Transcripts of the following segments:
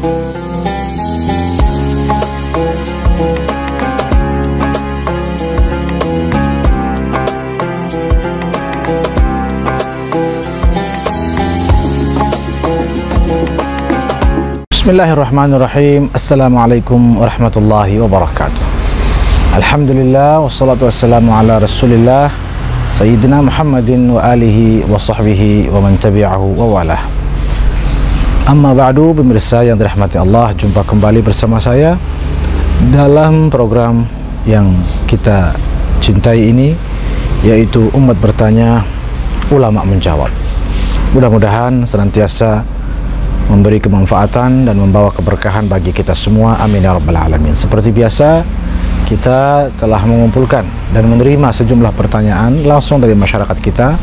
Bismillahirrahmanirrahim. Assalamualaikum warahmatullahi wabarakatuh. Alhamdulillah wassalatu wassalamu ala rasulillah Sayyidina Muhammadin wa alihi wa sahbihi wa man tabi'ahu wa walah. Amma ba'du, pemirsa yang dirahmati Allah, jumpa kembali bersama saya dalam program yang kita cintai ini, yaitu Umat Bertanya, Ulama Menjawab. Mudah-mudahan senantiasa memberi kemanfaatan dan membawa keberkahan bagi kita semua, amin ya rabbal alamin. Seperti biasa, kita telah mengumpulkan dan menerima sejumlah pertanyaan langsung dari masyarakat kita,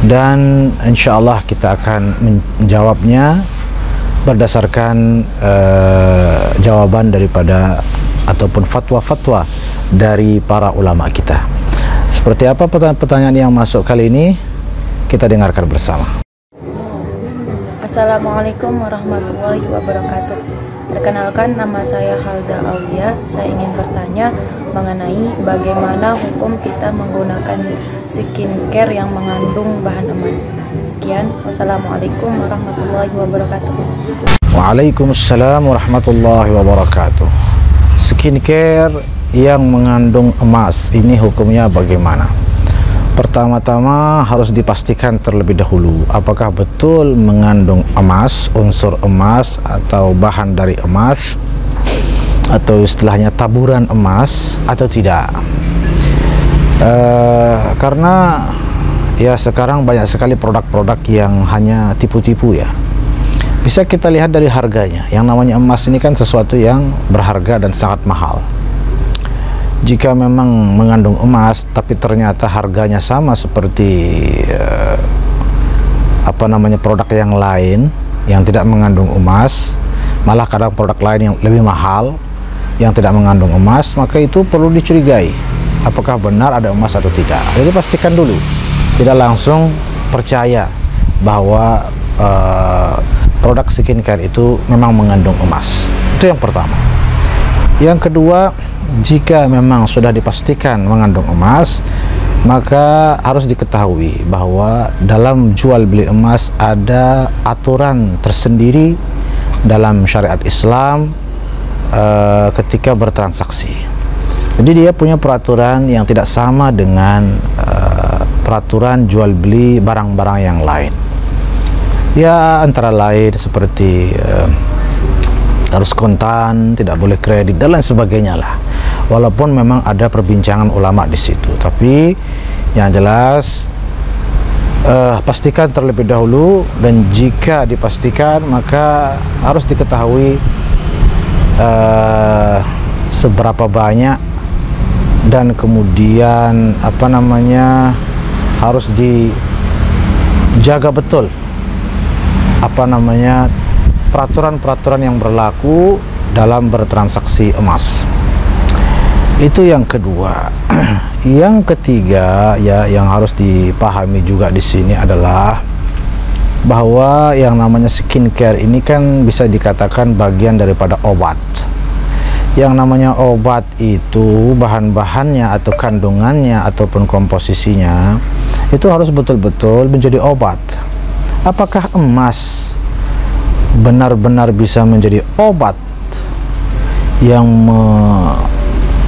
dan insya Allah kita akan menjawabnya berdasarkan jawaban daripada ataupun fatwa-fatwa dari para ulama kita. Seperti apa pertanyaan yang masuk kali ini? Kita dengarkan bersama. Assalamualaikum warahmatullahi wabarakatuh. Perkenalkan, nama saya Halda Aulia. Saya ingin bertanya mengenai bagaimana hukum kita menggunakan skincare yang mengandung bahan emas. Sekian, wassalamualaikum warahmatullahi wabarakatuh. Waalaikumsalam warahmatullahi wabarakatuh. Skincare yang mengandung emas, ini hukumnya bagaimana? Pertama-tama harus dipastikan terlebih dahulu apakah betul mengandung emas, unsur emas atau bahan dari emas, atau istilahnya taburan emas atau tidak. Karena ya sekarang banyak sekali produk-produk yang hanya tipu-tipu ya. Bisa kita lihat dari harganya. Yang namanya emas ini kan sesuatu yang berharga dan sangat mahal. Jika memang mengandung emas tapi ternyata harganya sama seperti produk yang lain yang tidak mengandung emas, malah kadang produk lain yang lebih mahal yang tidak mengandung emas, maka itu perlu dicurigai apakah benar ada emas atau tidak. Jadi pastikan dulu, tidak langsung percaya bahwa produk skincare itu memang mengandung emas. Itu yang pertama. Yang kedua, jika memang sudah dipastikan mengandung emas, maka harus diketahui bahwa dalam jual beli emas ada aturan tersendiri dalam syariat Islam ketika bertransaksi. Jadi dia punya peraturan yang tidak sama dengan peraturan jual beli barang-barang yang lain. Ya, antara lain seperti harus kontan, tidak boleh kredit dan lain sebagainya lah. Walaupun memang ada perbincangan ulama di situ, tapi yang jelas pastikan terlebih dahulu, dan jika dipastikan maka harus diketahui seberapa banyak, dan kemudian harus dijaga betul peraturan-peraturan yang berlaku dalam bertransaksi emas. Itu yang kedua. Yang ketiga ya, yang harus dipahami juga di sini adalah bahwa yang namanya skincare ini kan bisa dikatakan bagian daripada obat. Yang namanya obat itu bahan-bahannya atau kandungannya ataupun komposisinya itu harus betul-betul menjadi obat. Apakah emas benar-benar bisa menjadi obat yang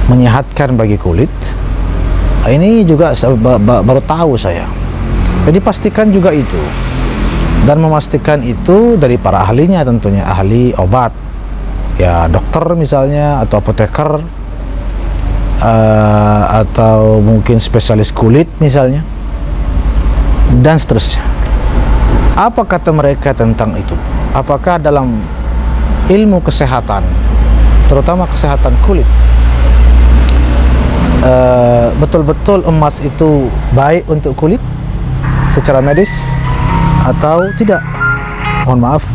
menyehatkan bagi kulit? Ini juga baru tahu saya. Jadi pastikan juga itu, dan memastikan itu dari para ahlinya, tentunya ahli obat ya, dokter misalnya, atau apoteker, atau mungkin spesialis kulit misalnya, dan seterusnya. Apa kata mereka tentang itu? Apakah dalam ilmu kesehatan, terutama kesehatan kulit, betul-betul emas itu baik untuk kulit secara medis atau tidak? Mohon maaf,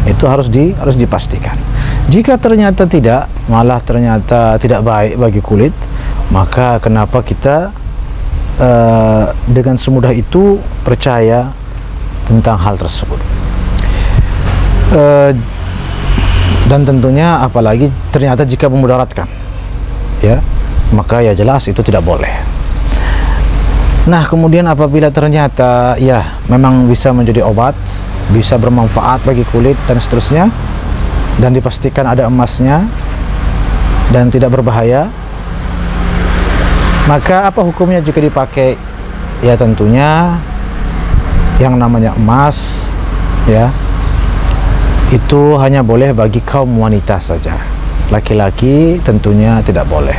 itu harus dipastikan. Jika ternyata tidak, malah ternyata tidak baik bagi kulit, maka kenapa kita dengan semudah itu percaya tentang hal tersebut? Dan tentunya apalagi ternyata jika memudaratkan, ya, maka ya jelas itu tidak boleh. Nah, kemudian apabila ternyata ya memang bisa menjadi obat, bisa bermanfaat bagi kulit dan seterusnya, dan dipastikan ada emasnya dan tidak berbahaya, maka apa hukumnya jika dipakai? Ya tentunya yang namanya emas, ya, itu hanya boleh bagi kaum wanita saja. Laki-laki tentunya tidak boleh.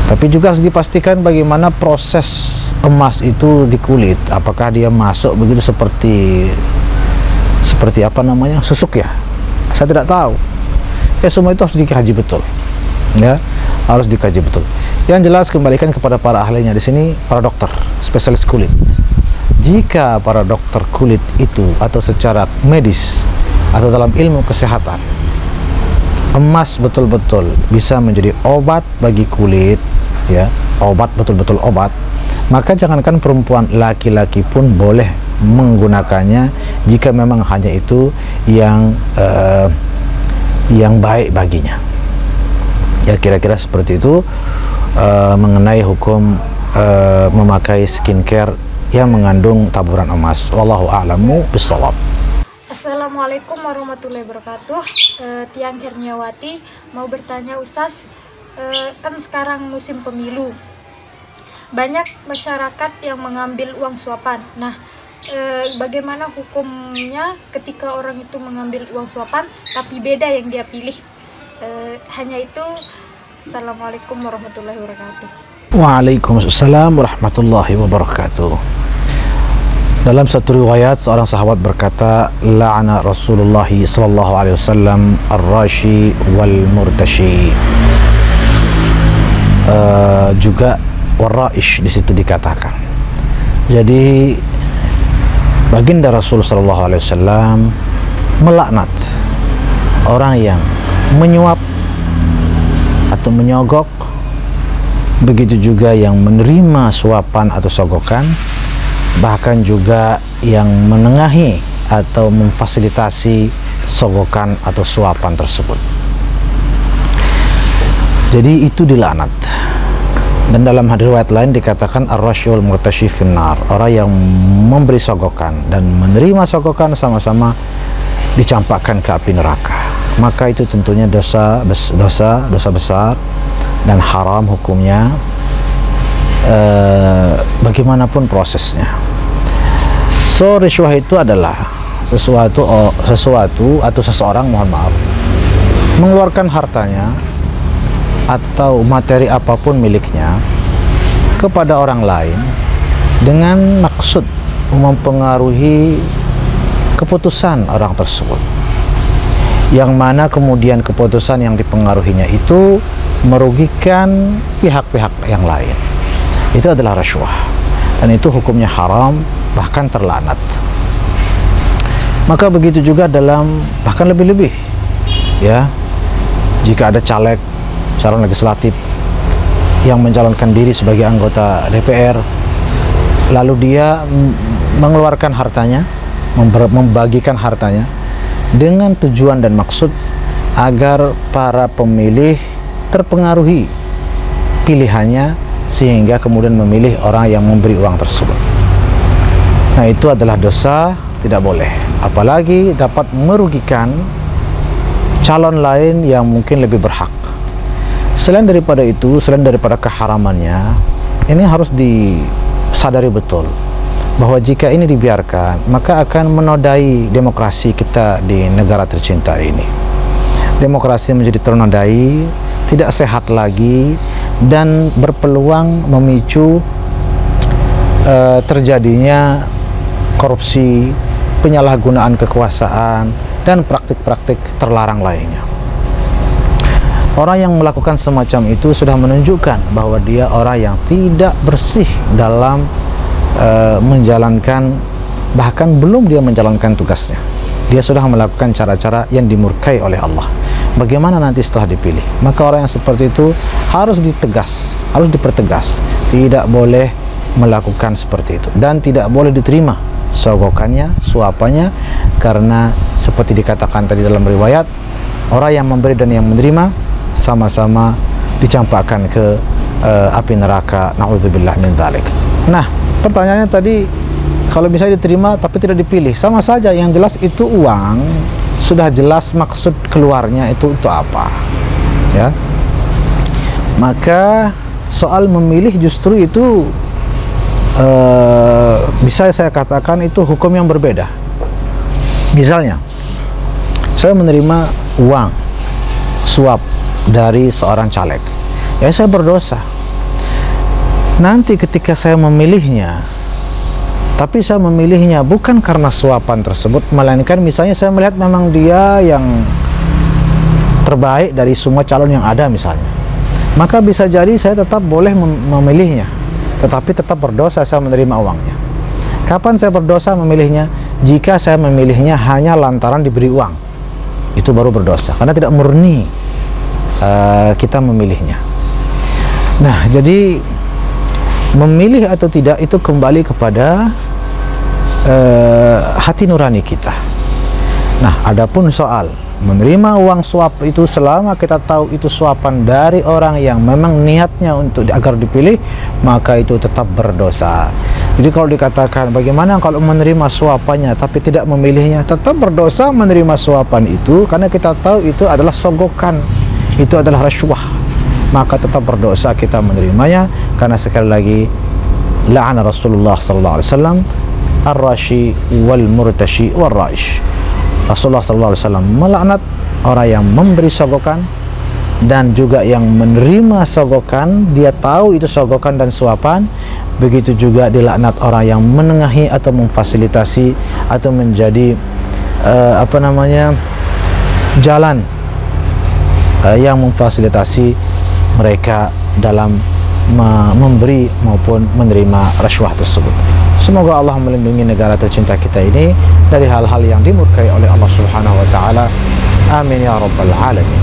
Tapi juga harus dipastikan bagaimana proses emas itu di kulit. Apakah dia masuk begitu seperti apa namanya, susuk ya? Saya tidak tahu. Ya semua itu harus dikaji betul. Ya, harus dikaji betul. Yang jelas kembalikan kepada para ahlinya di sini, para dokter, spesialis kulit. Jika para dokter kulit itu atau secara medis atau dalam ilmu kesehatan, emas betul-betul bisa menjadi obat bagi kulit, ya, obat, betul-betul obat, maka jangankan perempuan, laki-laki pun boleh menggunakannya jika memang hanya itu yang baik baginya. Ya, kira-kira seperti itu mengenai hukum memakai skincare yang mengandung taburan emas. Wallahu a'lamu bishawab. Assalamualaikum warahmatullahi wabarakatuh. Tiang Herniawati mau bertanya, Ustaz, kan sekarang musim pemilu, banyak masyarakat yang mengambil uang suapan. Nah, bagaimana hukumnya ketika orang itu mengambil uang suapan tapi beda yang dia pilih? Hanya itu. Assalamualaikum warahmatullahi wabarakatuh. Waalaikumsalam warahmatullahi wabarakatuh. Dalam satu riwayat, seorang sahabat berkata, la'ana Rasulullah sallallahu alaihi wasallam ar-rashi wal murtashi. Juga waraish di situ dikatakan. Jadi baginda Rasul sallallahu alaihi wasallam melaknat orang yang menyuap atau menyogok, begitu juga yang menerima suapan atau sogokan, bahkan juga yang menengahi atau memfasilitasi sogokan atau suapan tersebut. Jadi itu dilaknat. Dan dalam riwayat lain dikatakan ar-rasyul murtashi finnar, orang yang memberi sogokan dan menerima sogokan sama-sama dicampakkan ke api neraka. Maka itu tentunya dosa besar dan haram hukumnya, bagaimanapun prosesnya. So, rishwah itu adalah sesuatu atau seseorang, mohon maaf, mengeluarkan hartanya atau materi apapun miliknya kepada orang lain dengan maksud mempengaruhi keputusan orang tersebut, yang mana kemudian keputusan yang dipengaruhinya itu merugikan pihak-pihak yang lain. Itu adalah rishwah, dan itu hukumnya haram, bahkan terlaknat. Maka begitu juga dalam, bahkan lebih-lebih, ya, jika ada calon legislatif yang mencalonkan diri sebagai anggota DPR, lalu dia mengeluarkan hartanya, membagikan hartanya dengan tujuan dan maksud agar para pemilih terpengaruhi pilihannya sehingga kemudian memilih orang yang memberi uang tersebut. Nah, itu adalah dosa, tidak boleh. Apalagi dapat merugikan calon lain yang mungkin lebih berhak. Selain daripada itu, selain daripada keharamannya, ini harus disadari betul bahwa jika ini dibiarkan, maka akan menodai demokrasi kita di negara tercinta ini. Demokrasi menjadi ternodai, tidak sehat lagi, dan berpeluang memicu terjadinya korupsi, penyalahgunaan kekuasaan, dan praktik-praktik terlarang lainnya. Orang yang melakukan semacam itu sudah menunjukkan bahwa dia orang yang tidak bersih dalam menjalankan, bahkan belum dia menjalankan tugasnya, dia sudah melakukan cara-cara yang dimurkai oleh Allah. Bagaimana nanti setelah dipilih? Maka orang yang seperti itu harus dipertegas, tidak boleh melakukan seperti itu, dan tidak boleh diterima sogokannya, suapannya, karena seperti dikatakan tadi dalam riwayat, Orang yang memberi dan yang menerima sama-sama dicampakkan ke api neraka. Na'udzubillah min dzalik. Nah, pertanyaannya tadi, kalau misalnya diterima tapi tidak dipilih, sama saja. Yang jelas itu uang, sudah jelas maksud keluarnya itu untuk apa, ya. Maka soal memilih justru itu bisa saya katakan itu hukum yang berbeda. Misalnya, saya menerima uang suap dari seorang caleg, ya saya berdosa. Nanti ketika saya memilihnya, tapi saya memilihnya bukan karena suapan tersebut, melainkan misalnya saya melihat memang dia yang terbaik dari semua calon yang ada misalnya, maka bisa jadi saya tetap boleh memilihnya, tetapi tetap berdosa saya menerima uangnya. Kapan saya berdosa memilihnya? Jika saya memilihnya hanya lantaran diberi uang, itu baru berdosa, karena tidak murni kita memilihnya. Nah, jadi memilih atau tidak itu kembali kepada hati nurani kita. Nah, adapun soal menerima uang suap itu, selama kita tahu itu suapan dari orang yang memang niatnya untuk agar dipilih, maka itu tetap berdosa. Jadi kalau dikatakan bagaimana kalau menerima suapannya tapi tidak memilihnya, tetap berdosa menerima suapan itu, karena kita tahu itu adalah sogokan, itu adalah rasuah, maka tetap berdosa kita menerimanya. Karena sekali lagi, la'ana Rasulullah sallallahu alaihi wasallam ar-rashi wal murtashi wal raish. Rasulullah sallallahu alaihi wasallam melaknat orang yang memberi sogokan dan juga yang menerima sogokan. Dia tahu itu sogokan dan suapan. Begitu juga dilaknat orang yang menengahi atau memfasilitasi atau menjadi jalan yang memfasilitasi mereka dalam memberi maupun menerima rasuah tersebut. Semoga Allah melindungi negara tercinta kita ini dari hal-hal yang dimurkai oleh Allah Subhanahu wa taala. Amin ya rabbal alamin.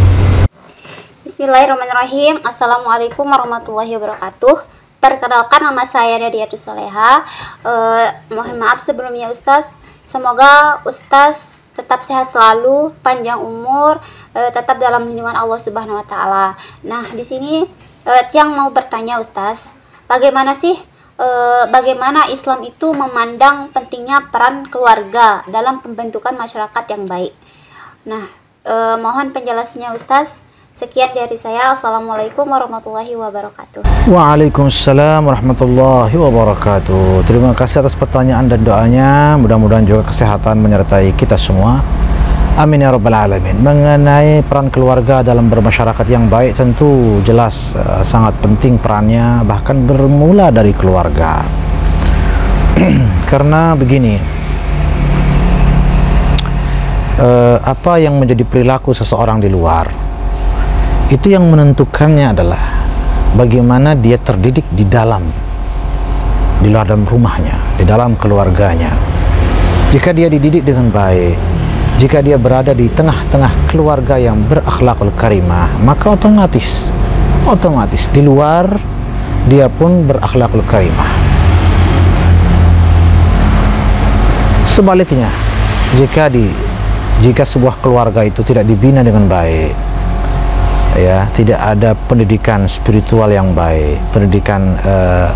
Bismillahirrahmanirrahim. Assalamualaikum warahmatullahi wabarakatuh. Perkenalkan, nama saya Dadiatus Soleha. Mohon maaf sebelumnya Ustaz. Semoga Ustaz tetap sehat selalu, panjang umur, tetap dalam lindungan Allah Subhanahu wa taala. Nah, di sini yang mau bertanya Ustaz, bagaimana sih bagaimana Islam itu memandang pentingnya peran keluarga dalam pembentukan masyarakat yang baik? Nah, mohon penjelasannya Ustaz. Sekian dari saya. Assalamualaikum warahmatullahi wabarakatuh. Waalaikumsalam warahmatullahi wabarakatuh. Terima kasih atas pertanyaan dan doanya. Mudah-mudahan juga kesehatan menyertai kita semua. Amin ya rabbal alamin. Mengenai peran keluarga dalam bermasyarakat yang baik, tentu jelas sangat penting perannya, bahkan bermula dari keluarga. Karena begini, apa yang menjadi perilaku seseorang di luar, itu yang menentukannya adalah bagaimana dia terdidik di dalam rumahnya, di dalam keluarganya. Jika dia dididik dengan baik, jika dia berada di tengah-tengah keluarga yang berakhlakul karimah, maka otomatis di luar dia pun berakhlakul karimah. Sebaliknya, jika sebuah keluarga itu tidak dibina dengan baik, ya, tidak ada pendidikan spiritual yang baik, pendidikan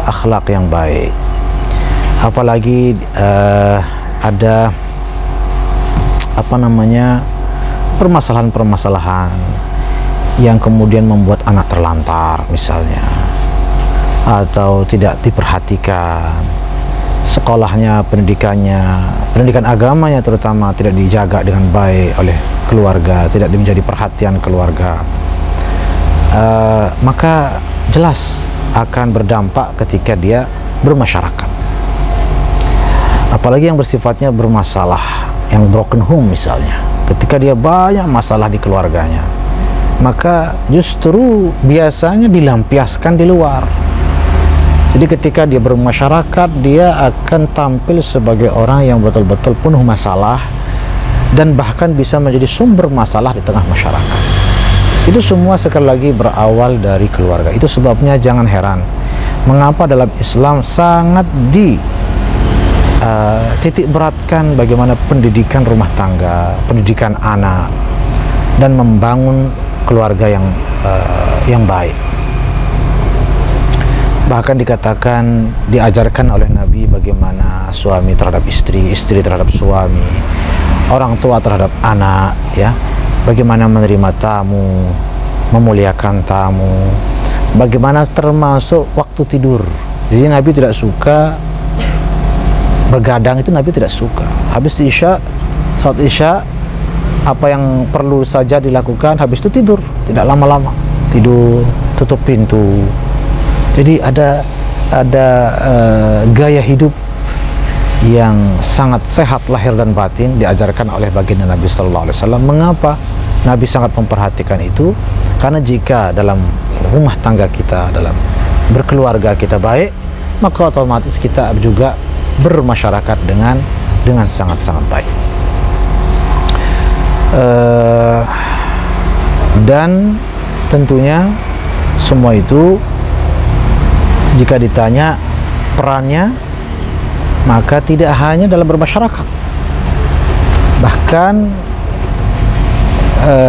akhlak yang baik, apalagi ada permasalahan-permasalahan yang kemudian membuat anak terlantar misalnya, atau tidak diperhatikan sekolahnya, pendidikan agamanya terutama tidak dijaga dengan baik oleh keluarga, tidak menjadi perhatian keluarga, maka jelas akan berdampak ketika dia bermasyarakat. Apalagi yang bersifatnya bermasalah, yang broken home misalnya, ketika dia banyak masalah di keluarganya, maka justru biasanya dilampiaskan di luar. Jadi ketika dia bermasyarakat, dia akan tampil sebagai orang yang betul-betul penuh masalah dan bahkan bisa menjadi sumber masalah di tengah masyarakat. Itu semua sekali lagi berawal dari keluarga. Itu sebabnya jangan heran mengapa dalam Islam sangat titik beratkan bagaimana pendidikan rumah tangga, pendidikan anak, dan membangun keluarga yang baik. Bahkan dikatakan, diajarkan oleh Nabi bagaimana suami terhadap istri, istri terhadap suami, orang tua terhadap anak, ya, bagaimana menerima tamu, memuliakan tamu, bagaimana termasuk waktu tidur. Jadi Nabi tidak suka begadang, itu Nabi tidak suka. Habis isya, saat isya, apa yang perlu saja dilakukan, habis itu tidur, tidak lama-lama, tidur, tutup pintu. Jadi ada gaya hidup yang sangat sehat lahir dan batin diajarkan oleh baginda Nabi Sallallahu Alaihi Wasallam. Mengapa Nabi sangat memperhatikan itu? Karena jika dalam rumah tangga kita, dalam berkeluarga kita baik, maka otomatis kita juga bermasyarakat dengan sangat-sangat baik. Dan tentunya semua itu jika ditanya perannya, maka tidak hanya dalam bermasyarakat, bahkan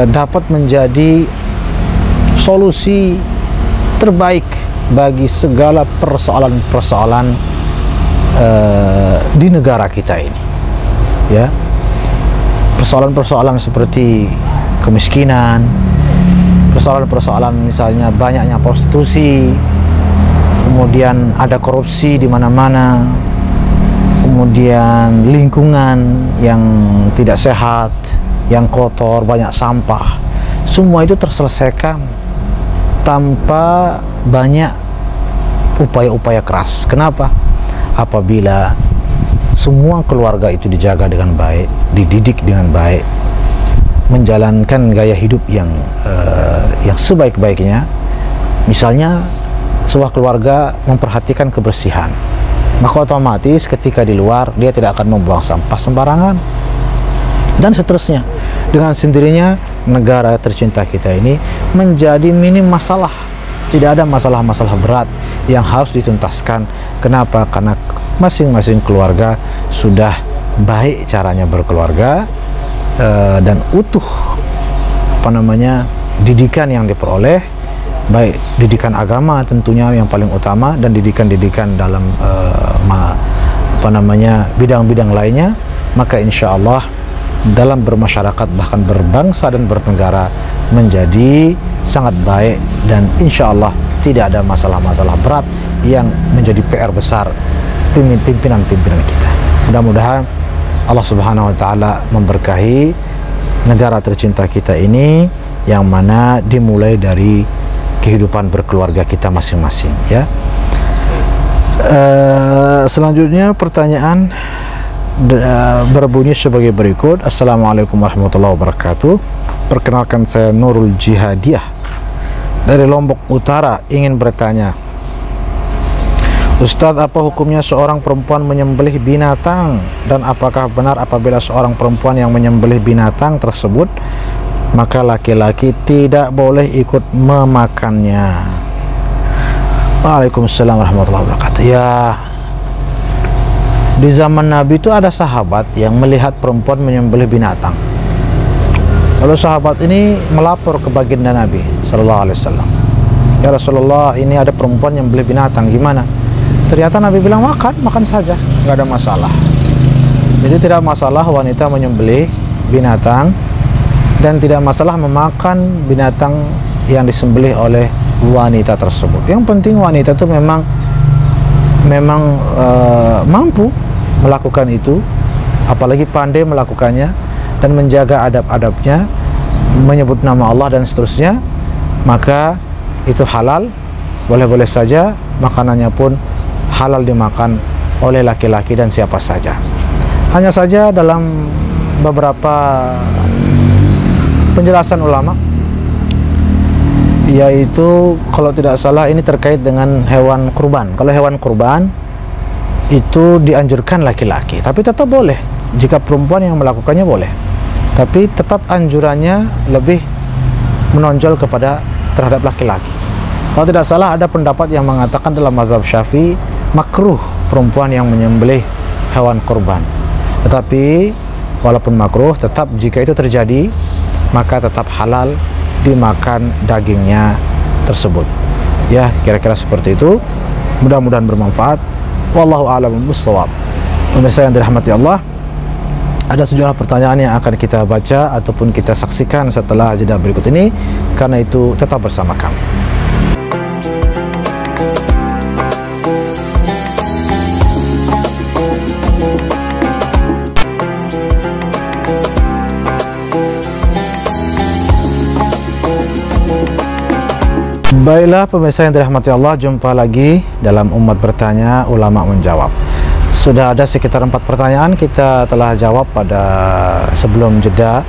dapat menjadi solusi terbaik bagi segala persoalan-persoalan di negara kita ini, ya. Persoalan-persoalan seperti kemiskinan, persoalan-persoalan misalnya banyaknya prostitusi, kemudian ada korupsi di mana-mana, kemudian lingkungan yang tidak sehat, yang kotor, banyak sampah. Semua itu terselesaikan tanpa banyak upaya-upaya keras. Kenapa? Apabila semua keluarga itu dijaga dengan baik, dididik dengan baik, menjalankan gaya hidup yang sebaik-baiknya. Misalnya sebuah keluarga memperhatikan kebersihan, maka otomatis ketika di luar dia tidak akan membuang sampah sembarangan, dan seterusnya. Dengan sendirinya negara tercinta kita ini menjadi minim masalah, tidak ada masalah-masalah berat yang harus dituntaskan. Kenapa? Karena masing-masing keluarga sudah baik caranya berkeluarga, dan utuh didikan yang diperoleh, baik didikan agama tentunya yang paling utama, dan didikan-didikan dalam bidang-bidang lainnya. Maka insya Allah dalam bermasyarakat, bahkan berbangsa dan bernegara menjadi sangat baik, dan insya Allah tidak ada masalah-masalah berat yang menjadi PR besar pimpinan-pimpinan kita. Mudah-mudahan Allah Subhanahu wa Ta'ala memberkahi negara tercinta kita ini, yang mana dimulai dari kehidupan berkeluarga kita masing-masing, ya. Selanjutnya pertanyaan berbunyi sebagai berikut. Assalamualaikum warahmatullahi wabarakatuh. Perkenalkan, saya Nurul Jihadiyah dari Lombok Utara, ingin bertanya, Ustadz, apa hukumnya seorang perempuan menyembelih binatang, dan apakah benar apabila seorang perempuan yang menyembelih binatang tersebut, maka laki-laki tidak boleh ikut memakannya? Waalaikumsalam warahmatullahi wabarakatuh. Ya, di zaman Nabi itu ada sahabat yang melihat perempuan menyembelih binatang. Lalu sahabat ini melapor ke baginda Nabi Sallallahu Alaihi Wasallam, ya Rasulullah, ini ada perempuan yang beli binatang, gimana? Ternyata Nabi bilang makan saja, nggak ada masalah. Jadi tidak masalah wanita menyembelih binatang, dan tidak masalah memakan binatang yang disembelih oleh wanita tersebut. Yang penting wanita itu memang mampu melakukan itu, apalagi pandai melakukannya dan menjaga adab-adabnya, menyebut nama Allah dan seterusnya, maka itu halal, boleh-boleh saja. Makanannya pun halal dimakan oleh laki-laki dan siapa saja. Hanya saja dalam beberapa penjelasan ulama, yaitu kalau tidak salah ini terkait dengan hewan kurban. Kalau hewan kurban itu dianjurkan laki-laki, tapi tetap boleh jika perempuan yang melakukannya, boleh, tapi tetap anjurannya lebih menonjol terhadap laki-laki. Kalau tidak salah ada pendapat yang mengatakan dalam mazhab Syafi'i makruh perempuan yang menyembelih hewan kurban. Tetapi walaupun makruh, tetap jika itu terjadi maka tetap halal dimakan dagingnya tersebut. Ya, kira-kira seperti itu. Mudah-mudahan bermanfaat. Wallahu a'lam bishawab. Pemirsa yang dirahmati Allah, ada sejumlah pertanyaan yang akan kita baca ataupun kita saksikan setelah jeda berikut ini. Karena itu tetap bersama kami. Baiklah pemirsa yang dirahmati Allah, jumpa lagi dalam Umat Bertanya, Ulama Menjawab. Sudah ada sekitar 4 pertanyaan kita telah jawab pada sebelum jeda,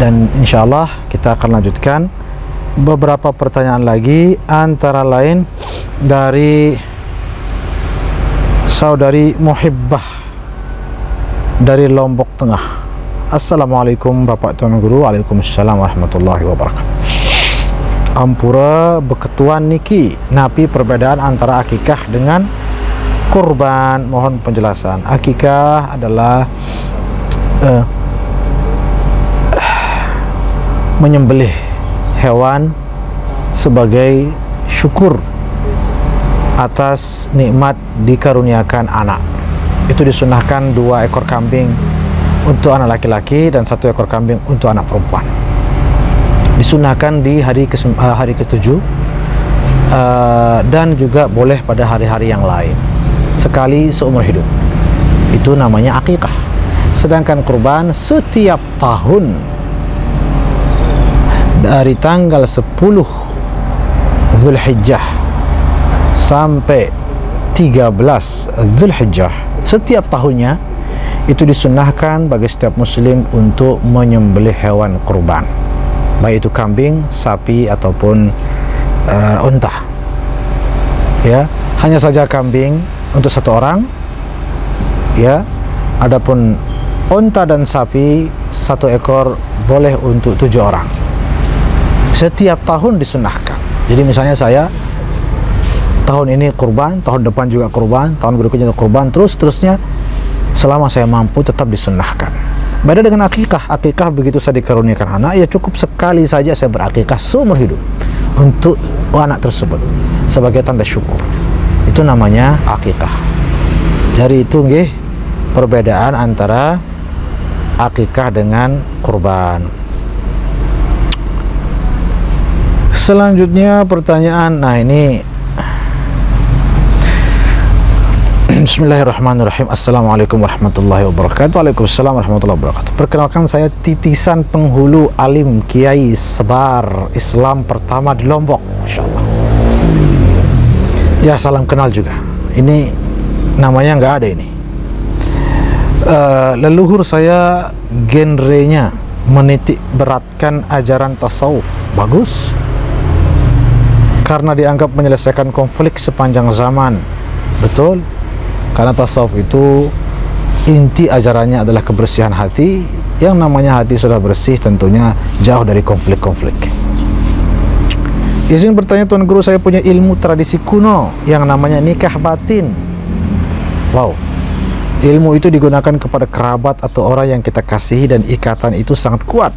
dan insya Allah kita akan lanjutkan beberapa pertanyaan lagi, antara lain dari saudari Muhibbah dari Lombok Tengah. Assalamualaikum Bapak Tuan Guru. Waalaikumsalam warahmatullahi wabarakatuh. Ampura beketuan niki, napi perbedaan antara akikah dengan kurban, mohon penjelasan. Akikah adalah menyembelih hewan sebagai syukur atas nikmat dikaruniakan anak. Itu disunahkan 2 ekor kambing untuk anak laki-laki dan 1 ekor kambing untuk anak perempuan. Disunahkan di hari ke-7 dan juga boleh pada hari-hari yang lain, sekali seumur hidup. Itu namanya akikah. Sedangkan kurban setiap tahun dari tanggal 10 Zulhijjah sampai 13 Zulhijjah, setiap tahunnya itu disunahkan bagi setiap muslim untuk menyembelih hewan kurban, baik itu kambing, sapi ataupun unta. Ya, hanya saja kambing untuk 1 orang. Ya, adapun unta dan sapi 1 ekor boleh untuk 7 orang. Setiap tahun disunahkan. Jadi misalnya saya tahun ini kurban, tahun depan juga kurban, tahun berikutnya kurban, terus-terusnya selama saya mampu tetap disunahkan. Beda dengan akikah. Akikah begitu saya dikaruniakan anak, ya cukup sekali saja saya berakikah seumur hidup untuk anak tersebut sebagai tanda syukur. Itu namanya akikah. Jadi itu nggih perbedaan antara akikah dengan kurban. Selanjutnya pertanyaan, nah ini Bismillahirrahmanirrahim. Assalamualaikum warahmatullahi wabarakatuh. Waalaikumsalam warahmatullahi wabarakatuh. Perkenalkan, saya titisan penghulu alim Kiai Sebar Islam pertama di Lombok. Insyaallah. Ya, salam kenal juga. Ini namanya nggak ada ini. Leluhur saya genrenya menitik beratkan ajaran tasawuf. Bagus. Karena dianggap menyelesaikan konflik sepanjang zaman. Betul. Karena tasawuf itu inti ajarannya adalah kebersihan hati. Yang namanya hati sudah bersih, tentunya jauh dari konflik-konflik. Izin bertanya Tuan Guru, saya punya ilmu tradisi kuno yang namanya nikah batin. Wow. Ilmu itu digunakan kepada kerabat atau orang yang kita kasihi dan ikatan itu sangat kuat.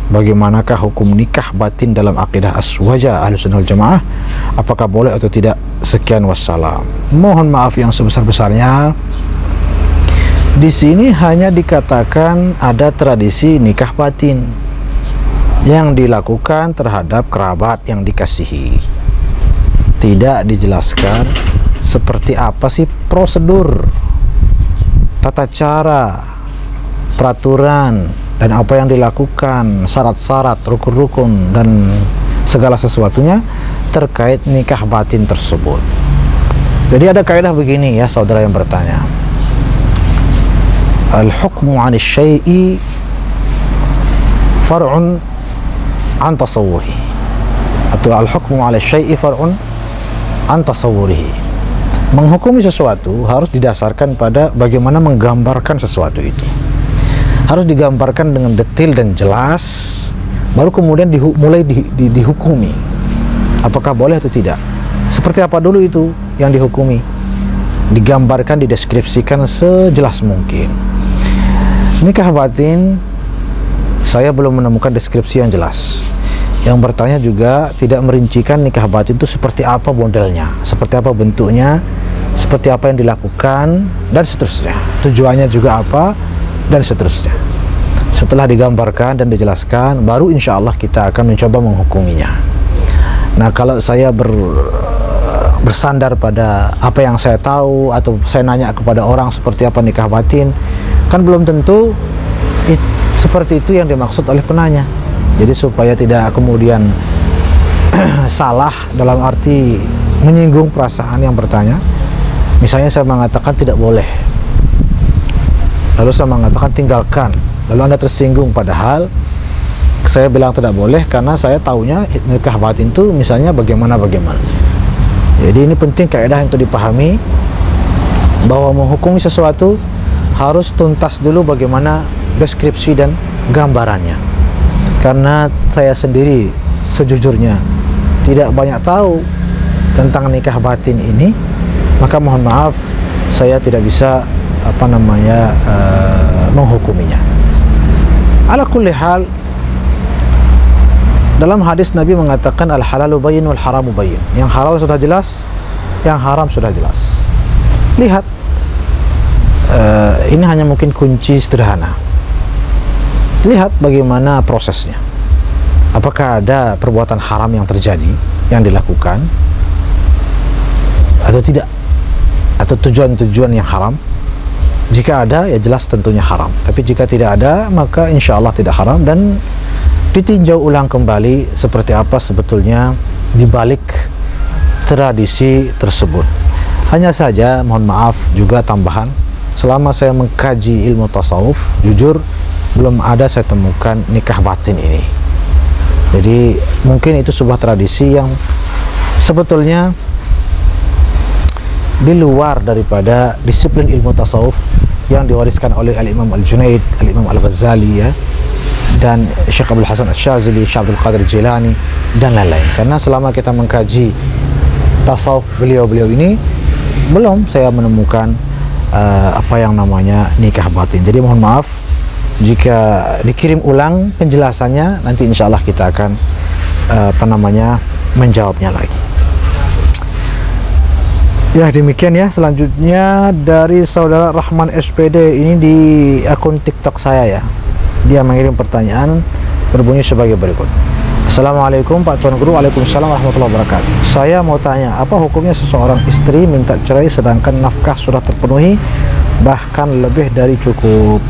Bagaimanakah hukum nikah batin dalam akidah Aswaja Ahlussunnah wal Jamaah? Apakah boleh atau tidak? Sekian, wassalam. Mohon maaf yang sebesar-besarnya. Di sini hanya dikatakan ada tradisi nikah batin yang dilakukan terhadap kerabat yang dikasihi. Tidak dijelaskan seperti apa sih prosedur, tata cara, peraturan, dan apa yang dilakukan, syarat-syarat, rukun-rukun, dan segala sesuatunya terkait nikah batin tersebut. Jadi ada kaidah begini ya saudara yang bertanya. Al-hukmu 'ani syai'i far'un an tasawwurihi, atau al-hukmu 'ala syai'i far'un an tasawwurihi. Menghukumi sesuatu harus didasarkan pada bagaimana menggambarkan sesuatu itu. Harus digambarkan dengan detail dan jelas, baru kemudian mulai dihukumi apakah boleh atau tidak. Seperti apa dulu itu yang dihukumi? Digambarkan, dideskripsikan sejelas mungkin. Nikah batin saya belum menemukan deskripsi yang jelas. Yang bertanya juga tidak merincikan nikah batin itu seperti apa modelnya, seperti apa bentuknya, seperti apa yang dilakukan, dan seterusnya. Tujuannya juga apa, dan seterusnya. Setelah digambarkan dan dijelaskan, baru insya Allah kita akan mencoba menghukuminya. Nah, kalau saya bersandar pada apa yang saya tahu, atau saya nanya kepada orang seperti apa nikah batin, kan belum tentu seperti itu yang dimaksud oleh penanya. Jadi supaya tidak kemudian salah dalam arti menyinggung perasaan yang bertanya, misalnya saya mengatakan tidak boleh, lalu saya mengatakan tinggalkan, lalu Anda tersinggung, padahal saya bilang tidak boleh karena saya tahunya nikah batin itu misalnya bagaimana. Jadi ini penting kaidah untuk dipahami, bahwa menghukumi sesuatu harus tuntas dulu bagaimana deskripsi dan gambarannya. Karena saya sendiri sejujurnya tidak banyak tahu tentang nikah batin ini, maka mohon maaf saya tidak bisa menghukuminya. Ala kulli hal, dalam hadis Nabi mengatakan al halalu bayyin wal haramu bayyin. Yang halal sudah jelas, yang haram sudah jelas. Lihat, ini hanya mungkin kunci sederhana. Lihat bagaimana prosesnya. Apakah ada perbuatan haram yang terjadi, yang dilakukan, atau tidak, atau tujuan-tujuan yang haram. Jika ada, ya jelas tentunya haram. Tapi jika tidak ada, maka insya Allah tidak haram, dan ditinjau ulang kembali seperti apa sebetulnya dibalik tradisi tersebut. Hanya saja, mohon maaf juga tambahan, selama saya mengkaji ilmu tasawuf, jujur belum ada saya temukan nikah batin ini. Jadi mungkin itu sebuah tradisi yang sebetulnya di luar daripada disiplin ilmu tasawuf yang diwariskan oleh Al-Imam Al-Junaid, Al-Imam Al-Ghazali, ya, dan Syekh Abdul Hasan Asy-Syadzili, Syekh Abdul Qadir Jilani, dan lain-lain. Karena selama kita mengkaji tasawuf beliau-beliau ini, belum saya menemukan apa yang namanya nikah batin. Jadi mohon maaf jika dikirim ulang penjelasannya, nanti insya Allah kita akan menjawabnya lagi. Ya, demikian ya. Selanjutnya dari saudara Rahman SPD, ini di akun TikTok saya ya. Dia mengirim pertanyaan berbunyi sebagai berikut. Assalamualaikum Pak Tuan Guru. Waalaikumsalam warahmatullahi wabarakatuh. Saya mau tanya, apa hukumnya seseorang istri minta cerai sedangkan nafkah sudah terpenuhi, bahkan lebih dari cukup?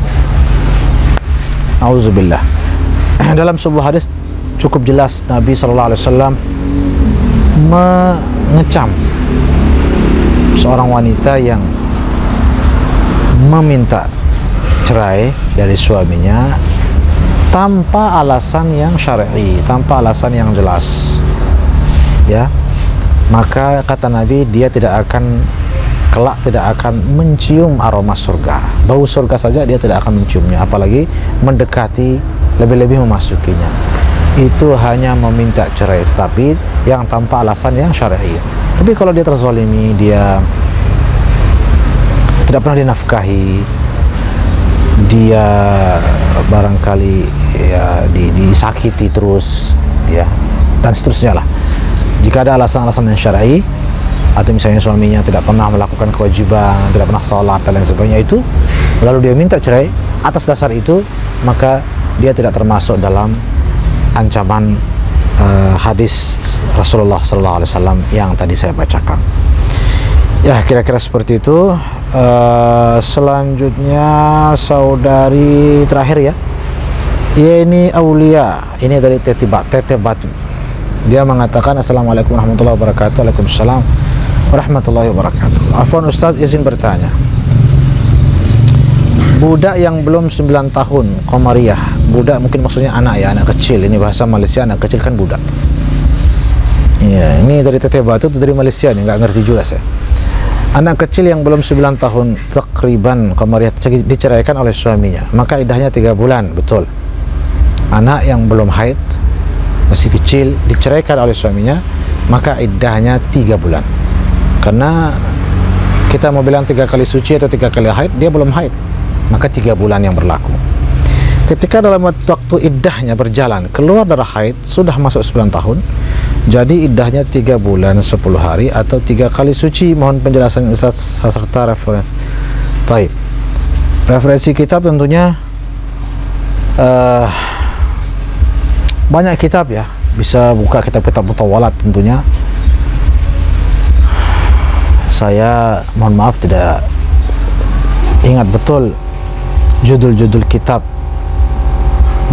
Auzubillah. Dalam sebuah hadis cukup jelas Nabi SAW mengecam seorang wanita yang meminta cerai dari suaminya tanpa alasan yang syar'i, tanpa alasan yang jelas, ya. Maka kata Nabi, dia tidak akan kelak tidak akan mencium aroma surga. Bau surga saja dia tidak akan menciumnya, apalagi mendekati, lebih-lebih memasukinya. Itu hanya meminta cerai, tapi yang tanpa alasan yang syar'i. Tapi kalau dia terzalimi, dia tidak pernah dinafkahi, dia barangkali ya disakiti terus, ya, dan seterusnya lah. Jika ada alasan-alasan yang syar'i, atau misalnya suaminya tidak pernah melakukan kewajiban, tidak pernah sholat dan lain sebagainya, itu lalu dia minta cerai atas dasar itu, maka dia tidak termasuk dalam ancaman hadis Rasulullah SAW yang tadi saya bacakan. Ya, kira-kira seperti itu. Selanjutnya saudari terakhir ya, ini Aulia, ini dari Tete Batu. Dia mengatakan, Assalamualaikum warahmatullahi wabarakatuh. Waalaikumsalam warahmatullahi wabarakatuh. Afwan Ustaz, izin bertanya, budak yang belum 9 tahun, Komariah, budak mungkin maksudnya anak ya, anak kecil, ini bahasa Malaysia, anak kecil kan budak. Ya, ini dari Tete Batu, itu dari Malaysia nih, nggak ngerti juga saya. Anak kecil yang belum 9 tahun takriban, Komariah, diceraikan oleh suaminya, maka iddahnya 3 bulan, betul. Anak yang belum haid, masih kecil, diceraikan oleh suaminya, maka iddahnya 3 bulan. Karena kita mau bilang 3 kali suci atau 3 kali haid, dia belum haid, maka 3 bulan yang berlaku. ketika dalam waktu iddahnya berjalan keluar darah haid sudah masuk 9 tahun, jadi iddahnya 3 bulan 10 hari atau 3 kali suci. Mohon penjelasan Ustaz serta referensi. Baik, referensi kitab tentunya banyak kitab ya, bisa buka kitab-kitab mutawalat tentunya. Saya mohon maaf tidak ingat betul judul-judul kitab,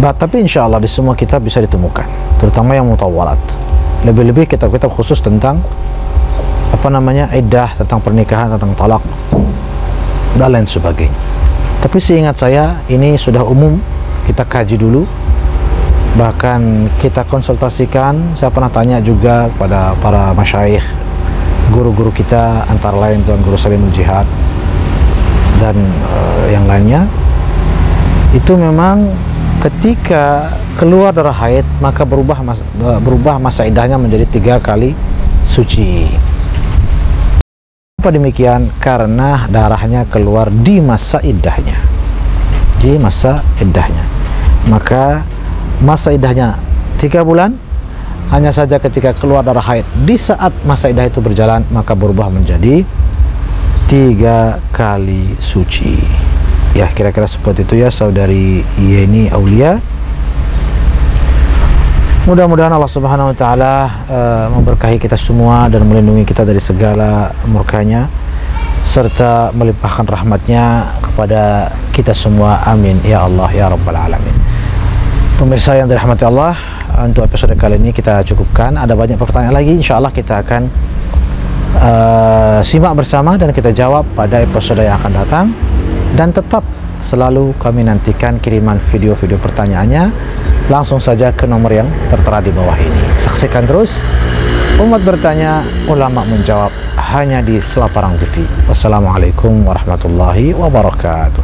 tapi insya Allah di semua kitab bisa ditemukan, terutama yang mutawalat. Lebih-lebih kitab-kitab khusus tentang iddah, tentang pernikahan, tentang talak dan lain sebagainya. Tapi seingat saya ini sudah umum, kita kaji dulu, bahkan kita konsultasikan. Saya pernah tanya juga kepada para masyayikh, guru-guru kita, antara lain Tuan Guru Salimul Jihad dan yang lainnya. Itu memang ketika keluar darah haid maka berubah masa iddahnya menjadi 3 kali suci. Apa demikian? Karena darahnya keluar di masa iddahnya, maka masa iddahnya 3 bulan. Hanya saja ketika keluar darah haid di saat masa iddah itu berjalan maka berubah menjadi 3 kali suci. Ya, kira-kira seperti itu ya saudari Yeni Aulia. Mudah-mudahan Allah Subhanahu wa taala memberkahi kita semua dan melindungi kita dari segala murkanya serta melimpahkan rahmatnya kepada kita semua. Amin ya Allah ya rabbal alamin. Pemirsa yang dirahmati Allah, untuk episode kali ini kita cukupkan. Ada banyak pertanyaan lagi, insya Allah kita akan simak bersama dan kita jawab pada episode yang akan datang. Dan tetap selalu kami nantikan kiriman video-video pertanyaannya langsung saja ke nomor yang tertera di bawah ini. Saksikan terus Umat Bertanya, Ulama Menjawab hanya di Selaparang TV. Wassalamualaikum warahmatullahi wabarakatuh.